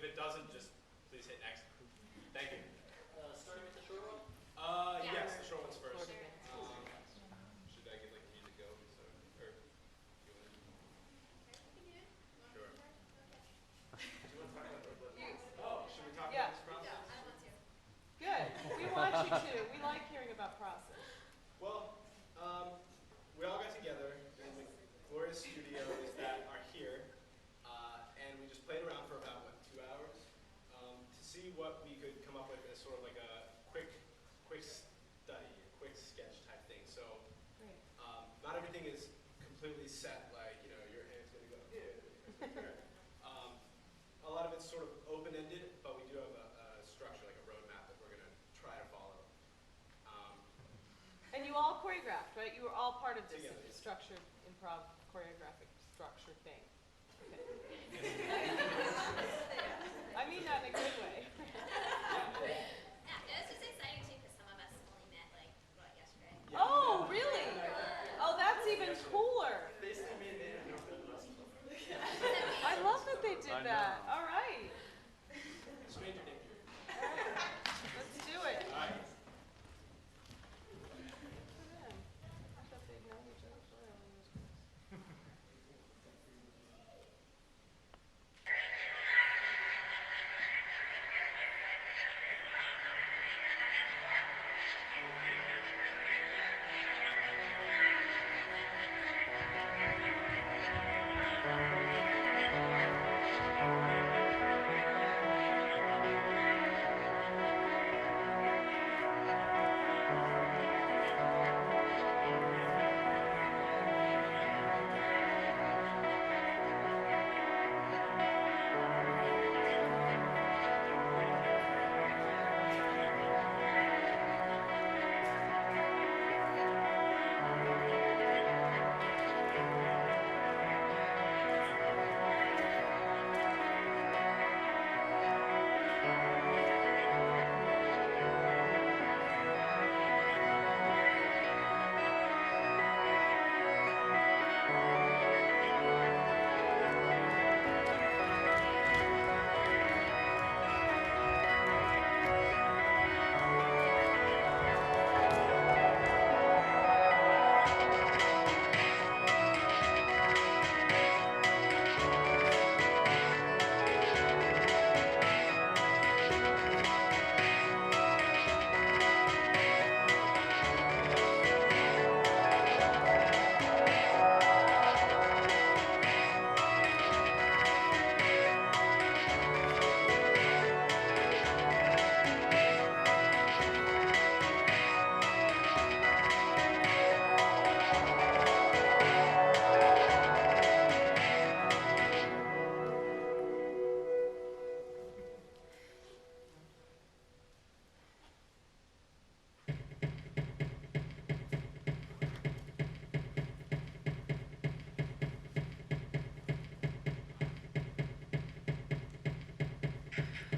If it doesn't, just please hit next. Thank you. Starting with the short one? Yes, the short one's first. Short events. Should I get like music go? So, or you want to? Sure. Do you want to talk about should we talk about this process? I want to. Good. We want you to. We like hearing about process. Well, we all got together in the glorious studios that are here, and we just played around for about, 2 hours, to see what we could come up with as sort of like a quick study, a quick sketch type thing. So, not everything is completely set, like, your hand's going to go here. A lot of it's sort of open-ended, but we do have a structure, like a roadmap that we're going to try to follow. And you all choreographed, right? You were all part of this Together. structured improv choreographic structure thing. Okay. I mean that in a good way. Yeah, it's just exciting too because some of us only met yesterday. Oh, really? Oh, that's even cooler. Basically, me and Nate are I love that they did that. All right. Stranger danger. All right. Let's do it. All right. I thought they'd known each other forever.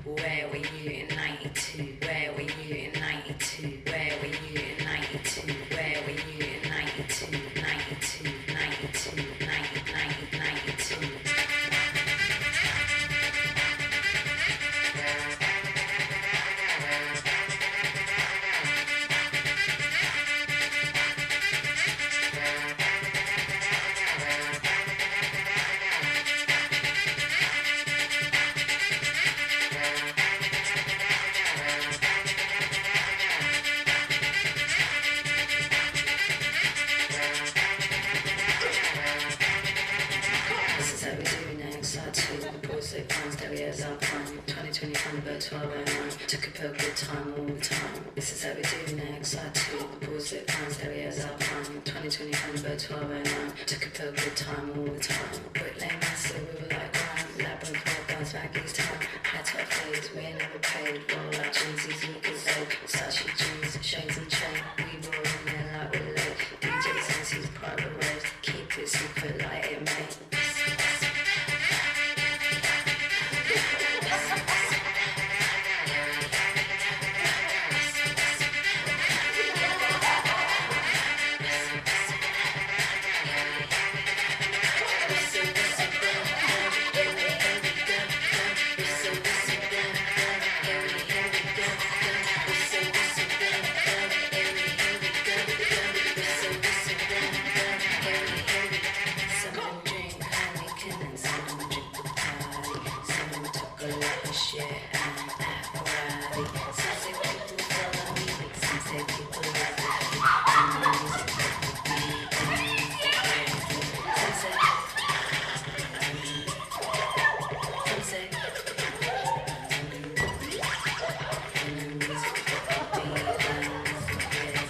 Where were you in 92? Where were you in 92? Where were you in 92? Where were you in 92? 92, 92, 90, 90, 92. This is how we do it next. Side two, the boys say fine, stereos are fine. 2020 Thunderbird 1209. Took a pill, good time all the time. This is how we do it next. Side two, the boys say fine, stereos are fine. 2020 Thunderbird 1209. Took a pill, good time all the time. Brick lane master, we were like grind. Labyrinth, four guns back each time. Had 12 days, we ain't never paid. Roll out jeans, these lookers old. Sashi jeans, shades and chain. We roll in there like we're late. DJ says he's private race. Keep it secret like it may. So take people with me. And the music that will be sunset. Sunset. And the music that will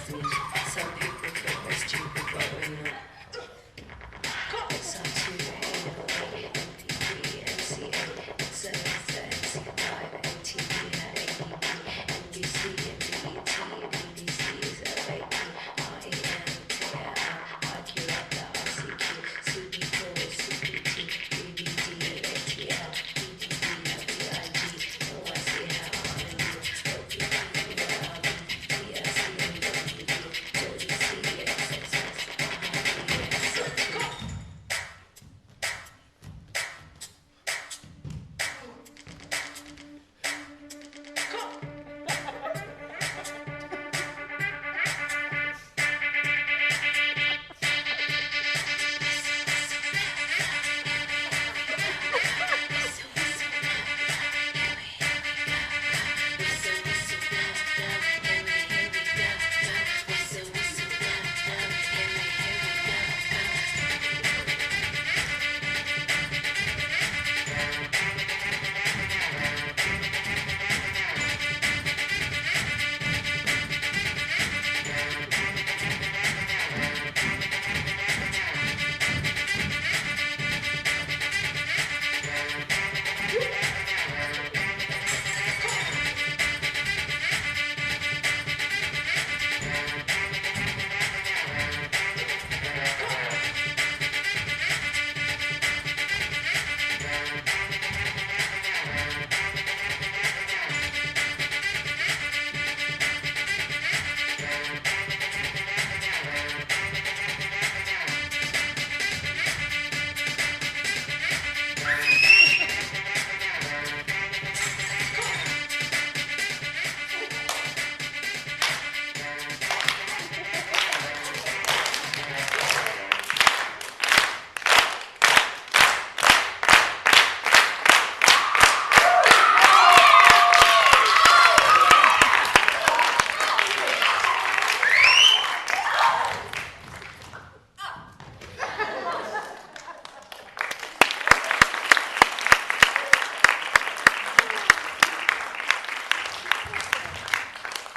be some people think we're stupid, but we're not. It's up to MPP, MCA, etc. MC5, MTV, AEB, NBC, MBET, BBC, ZAP, REM, TRL, IQ, RCQ, CB4, CPT, BBD, ATL, BTV, BIG, OIC, RNU, OPP, TLC, WD, JDC, XXX,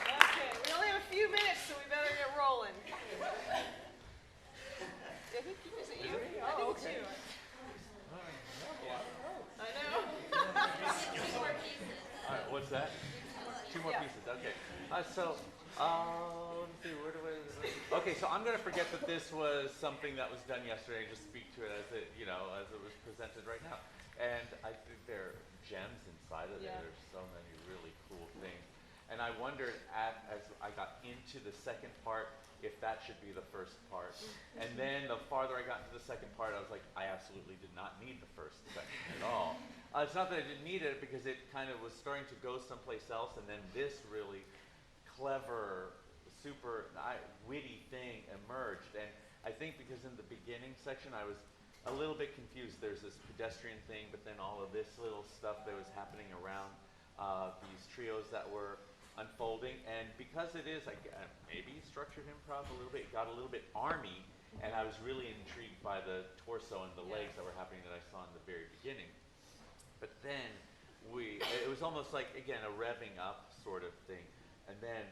Okay, we only have a few minutes, so we better get rolling. Is it you? I think it's you. I know. All right, what's that? Two more Yeah. pieces. Okay. Let me see. Where do I? Okay, so I'm gonna forget that this was something that was done yesterday and just speak to it as it, as it was presented right now. And I think there are gems inside of Yeah. there. There's so many really cool things. And I wondered as I got into the second part if that should be the first part. And then the farther I got into the second part, I was like, I absolutely did not need the first section at all. It's not that I didn't need it, because it kind of was starting to go someplace else, and then this really clever, super witty thing emerged. And I think because in the beginning section I was a little bit confused. There's this pedestrian thing, but then all of this little stuff that was happening around these trios that were unfolding. And because it is, maybe structured improv a little bit, it got a little bit army, and I was really intrigued by the torso and the legs that were happening that I saw in the very beginning. But then it was almost like, again, a revving up sort of thing. And then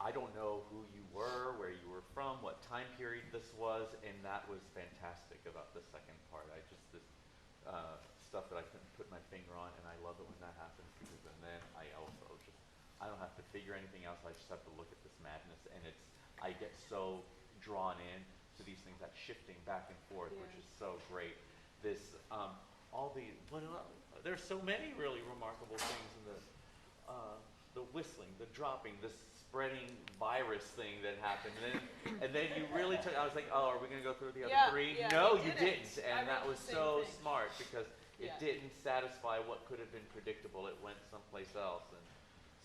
I don't know who you were, where you were from, what time period this was, and that was fantastic about the second part. This stuff that I couldn't put my finger on, and I love it when that happens, because then I don't have to figure anything else. I just have to look at this madness, and I get so drawn in to these things, that shifting back and forth, which is so great. There's so many really remarkable things in the whistling, the dropping, the spreading virus thing that happened, and then you really took. I was like, oh, are we going to go through the other three? Yeah, No, we you didn't, and I that wrote was the same so thing. smart, because it didn't satisfy what could have been predictable. It went someplace else, and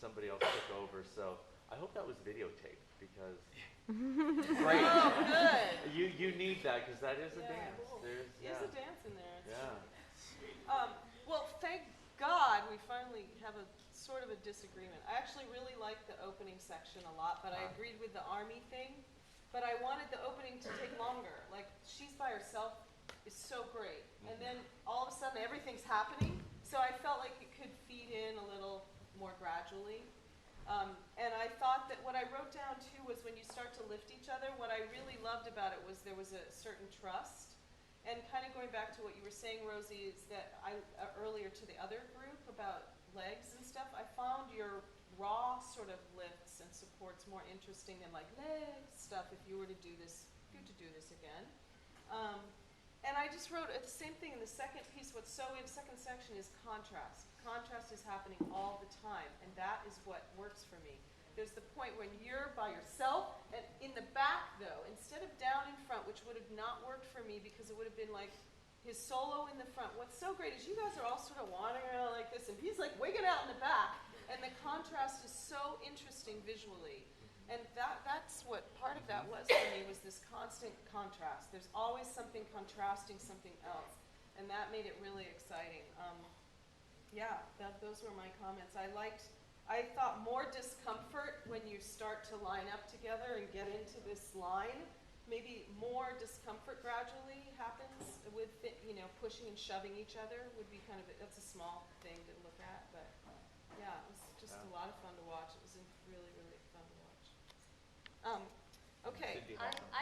somebody else took over. So I hope that was videotaped, because great. Oh, good. You need that, because that is a dance. Cool. There's There's a dance in there. It's yeah. Well, thank God we finally have a sort of a disagreement. I actually really liked the opening section a lot, but I agreed with the army thing. But I wanted the opening to take longer. Like, she's by herself is so great. And then all of a sudden everything's happening. So I felt like it could feed in a little more gradually. And I thought that what I wrote down too was when you start to lift each other, what I really loved about it was there was a certain trust. And kind of going back to what you were saying, Rosie, is that earlier to the other group about legs and stuff, I found your raw sort of lifts and supports more interesting than like leg stuff if you were to do this, if you were to do this again. And I just wrote the same thing in the second piece. What's so in the second section is contrast. Contrast is happening all the time, and that is what works for me. There's the point when you're by yourself, and in the back though, instead of down in front, which would have not worked for me because it would have been like his solo in the front. What's so great is you guys are all sort of wandering around like this, and he's like wigging out in the back, and the contrast is so interesting visually. And that's what part of that was for me, was this constant contrast. There's always something contrasting something else, and that made it really exciting. Yeah, those were my comments. I thought more discomfort when you start to line up together and get into this line. Maybe more discomfort gradually happens with, pushing and shoving each other would be kind of, that's a small thing to look at, but yeah, it was just a lot of fun to watch. It was really, really